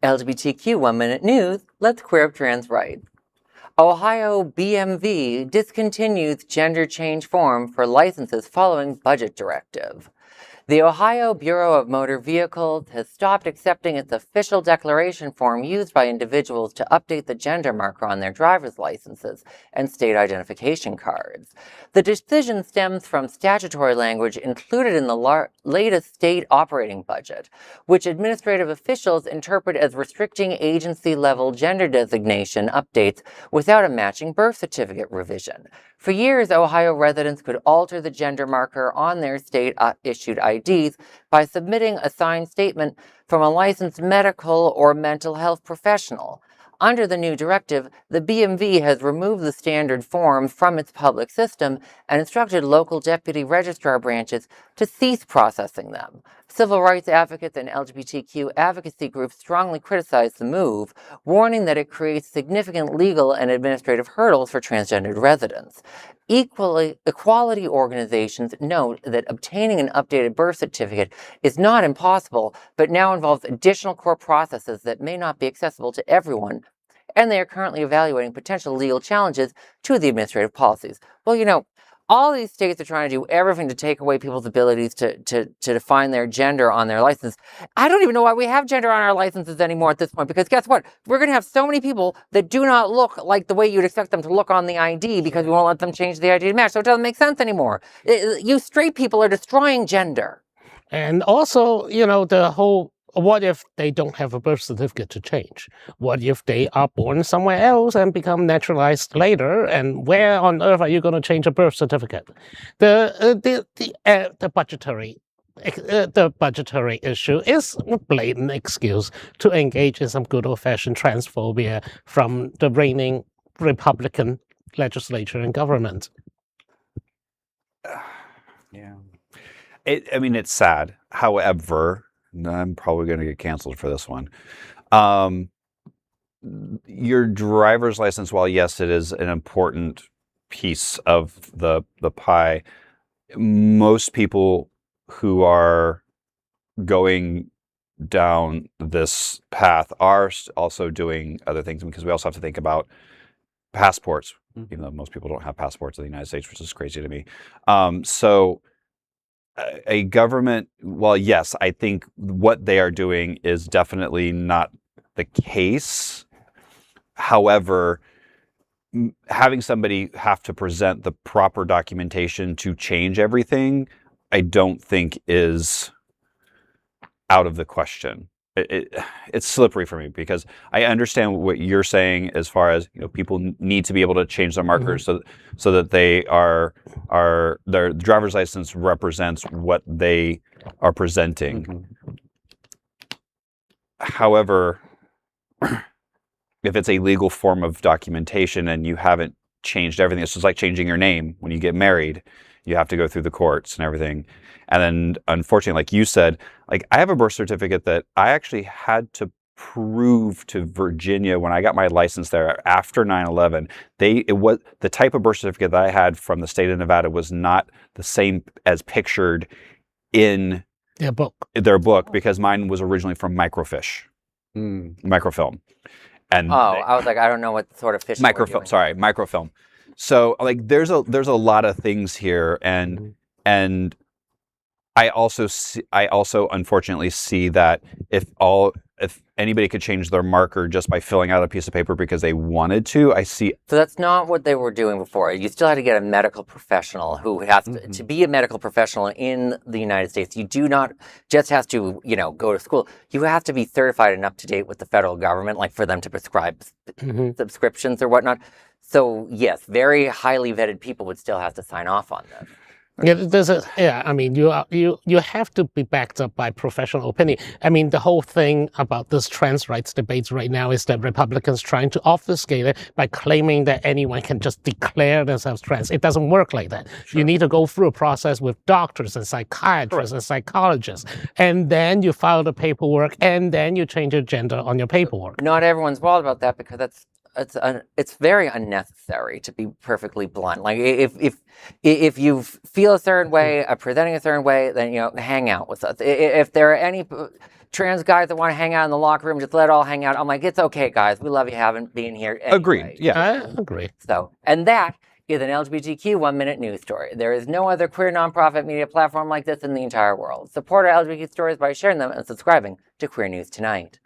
LGBTQ 1 Minute News, let's queer up trans rights. Ohio BMV discontinues gender change form for licenses following budget directive. The Ohio Bureau of Motor Vehicles has stopped accepting its official declaration form used by individuals to update the gender marker on their driver's licenses and state identification cards. The decision stems from statutory language included in the latest state operating budget, which administrative officials interpret as restricting agency-level gender designation updates without a matching birth certificate revision. For years, Ohio residents could alter the gender marker on their state-issued IDs by submitting a signed statement from a licensed medical or mental health professional. Under the new directive, the BMV has removed the standard form from its public system and instructed local deputy registrar branches to cease processing them. Civil rights advocates and LGBTQ advocacy groups strongly criticize the move, warning that it creates significant legal and administrative hurdles for transgendered residents. Equality organizations note that obtaining an updated birth certificate is not impossible, but now involves additional court processes that may not be accessible to everyone, and they are currently evaluating potential legal challenges to the administrative policies. Well, all these states are trying to do everything to take away people's abilities to define their gender on their license. I don't even know why we have gender on our licenses anymore at this point, because guess what? We're going to have so many people that do not look like the way you'd expect them to look on the ID because we won't let them change the ID to match, so it doesn't make sense anymore. You straight people are destroying gender. And also, the whole, what if they don't have a birth certificate to change? What if they are born somewhere else and become naturalized later? And where on earth are you going to change a birth certificate? The budgetary issue is a blatant excuse to engage in some good old-fashioned transphobia from the reigning Republican legislature and government. Yeah. It's sad. However, I'm probably going to get canceled for this one. Your driver's license, while yes, it is an important piece of the pie, most people who are going down this path are also doing other things, because we also have to think about passports, even though most people don't have passports in the United States, which is crazy to me. So a government, well, yes, I think what they are doing is definitely not the case. However, having somebody have to present the proper documentation to change everything, I don't think is out of the question. It's slippery for me, because I understand what you're saying as far as people need to be able to change their markers so that they their driver's license represents what they are presenting. However, if it's a legal form of documentation and you haven't changed everything, it's just like changing your name when you get married. You have to go through the courts and everything. And then, unfortunately, like you said, I have a birth certificate that I actually had to prove to Virginia when I got my license there after 9/11. It was the type of birth certificate that I had from the state of Nevada was not the same as pictured in their book, because mine was originally from microfilm. And I was like, I don't know what sort of fish. Microfilm. So there's a lot of things here, and I also unfortunately see that if anybody could change their marker just by filling out a piece of paper because they wanted to, So that's not what they were doing before. You still had to get a medical professional who has to be a medical professional in the United States. You do not just have to, go to school. You have to be certified and up to date with the federal government, for them to prescribe subscriptions or whatnot. So yes, very highly vetted people would still have to sign off on this. You have to be backed up by professional opinion. The whole thing about this trans rights debates right now is that Republicans trying to obfuscate it by claiming that anyone can just declare themselves trans. It doesn't work like that. Sure. You need to go through a process with doctors and psychiatrists and psychologists, and then you file the paperwork, and then you change your gender on your paperwork. Not everyone's wild about that, because it's very unnecessary, to be perfectly blunt. If you feel a certain way, presenting a certain way, then hang out with us. If there are any trans guys that want to hang out in the locker room, just let it all hang out. I'm like, it's okay, guys. We love you being here. Anyway. Agreed. Yeah. I agree. So, and that is an LGBTQ 1-minute news story. There is no other queer nonprofit media platform like this in the entire world. Support our LGBT stories by sharing them and subscribing to Queer News Tonight.